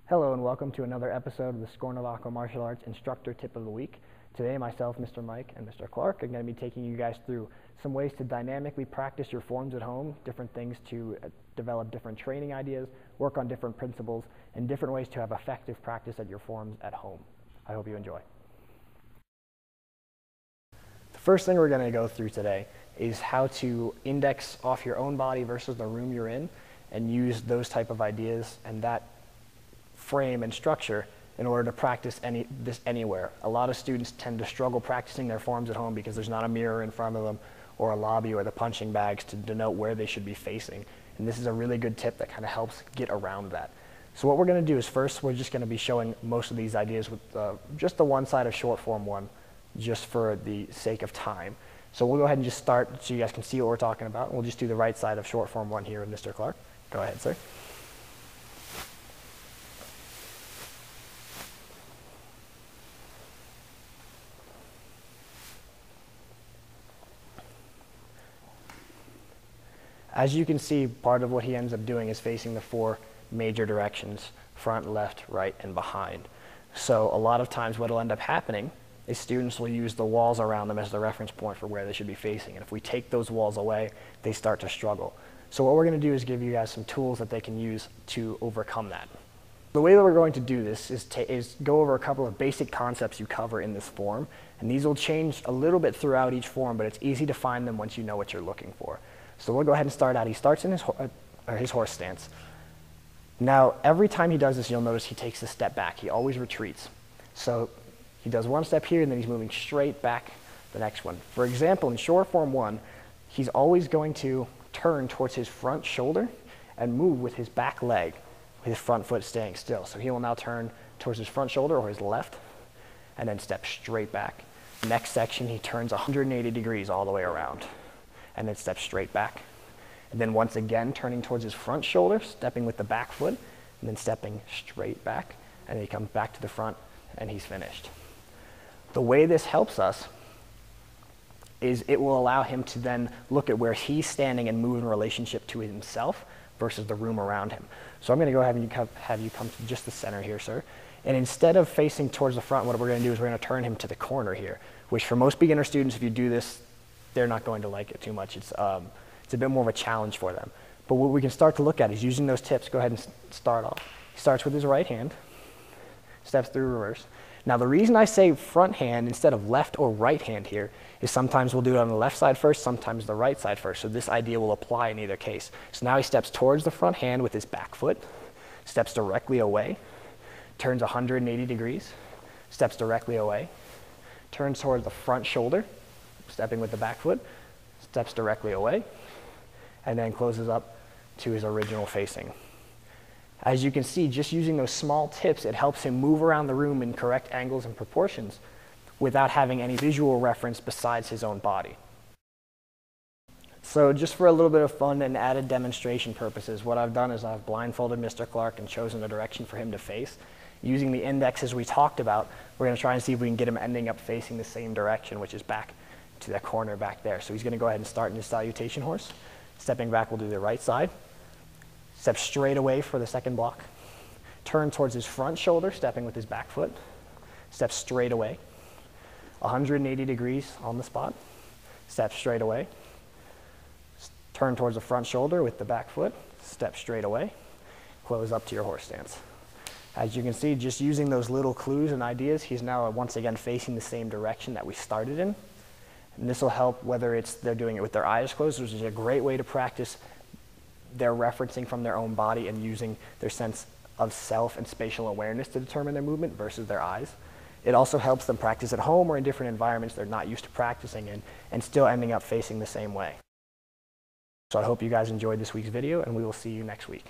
Hello and welcome to another episode of the Scornavacco Martial Arts Instructor Tip of the Week. Today myself, Mr. Mike, and Mr. Clark are going to be taking you guys through some ways to dynamically practice your forms at home, different things to develop different training ideas, work on different principles, and different ways to have effective practice at your forms at home. I hope you enjoy. The first thing we're going to go through today is how to index off your own body versus the room you're in and use those type of ideas and that frame and structure in order to practice this anywhere. A lot of students tend to struggle practicing their forms at home because there's not a mirror in front of them or a lobby or the punching bags to denote where they should be facing. And this is a really good tip that kind of helps get around that. So what we're going to do is first we're just going to be showing most of these ideas with just the one side of short form one, just for the sake of time. So we'll go ahead and just start so you guys can see what we're talking about. We'll just do the right side of short form one here with Mr. Clark. Go ahead, sir. As you can see, part of what he ends up doing is facing the four major directions: front, left, right, and behind. So a lot of times what will end up happening is students will use the walls around them as the reference point for where they should be facing. And if we take those walls away, they start to struggle. So what we're going to do is give you guys some tools that they can use to overcome that. The way that we're going to do this is go over a couple of basic concepts you cover in this form. And these will change a little bit throughout each form, but it's easy to find them once you know what you're looking for. So we'll go ahead and start out. He starts in his horse stance. Now, every time he does this, you'll notice he takes a step back. He always retreats. So he does one step here, and then he's moving straight back the next one. For example, in short form one, he's always going to turn towards his front shoulder and move with his back leg, with his front foot staying still. So he will now turn towards his front shoulder or his left, and then step straight back. Next section, he turns 180 degrees all the way around, and then steps straight back. And then once again, turning towards his front shoulder, stepping with the back foot, and then stepping straight back, and then he comes back to the front, and he's finished. The way this helps us is it will allow him to then look at where he's standing and move in relationship to himself versus the room around him. So I'm going to go ahead and have you come to just the center here, sir. And instead of facing towards the front, what we're going to do is we're going to turn him to the corner here, which for most beginner students, if you do this, they're not going to like it too much. It's a bit more of a challenge for them. But what we can start to look at is using those tips. Go ahead and start off. He starts with his right hand, steps through reverse. Now the reason I say front hand instead of left or right hand here is sometimes we'll do it on the left side first, sometimes the right side first. So this idea will apply in either case. So now he steps towards the front hand with his back foot, steps directly away, turns 180 degrees, steps directly away, turns towards the front shoulder, stepping with the back foot, steps directly away, and then closes up to his original facing. As you can see, just using those small tips, it helps him move around the room in correct angles and proportions without having any visual reference besides his own body. So just for a little bit of fun and added demonstration purposes, what I've done is I've blindfolded Mr. Clark and chosen a direction for him to face. Using the indexes we talked about, we're going to try and see if we can get him ending up facing the same direction, which is back to that corner back there. So he's going to go ahead and start in his salutation horse. Stepping back, we'll do the right side. Step straight away for the second block. Turn towards his front shoulder, stepping with his back foot. Step straight away. 180 degrees on the spot. Step straight away. Turn towards the front shoulder with the back foot. Step straight away. Close up to your horse stance. As you can see, just using those little clues and ideas, he's now once again facing the same direction that we started in. And this will help whether they're doing it with their eyes closed, which is a great way to practice their referencing from their own body and using their sense of self and spatial awareness to determine their movement versus their eyes. It also helps them practice at home or in different environments they're not used to practicing in and still ending up facing the same way. So I hope you guys enjoyed this week's video, and we will see you next week.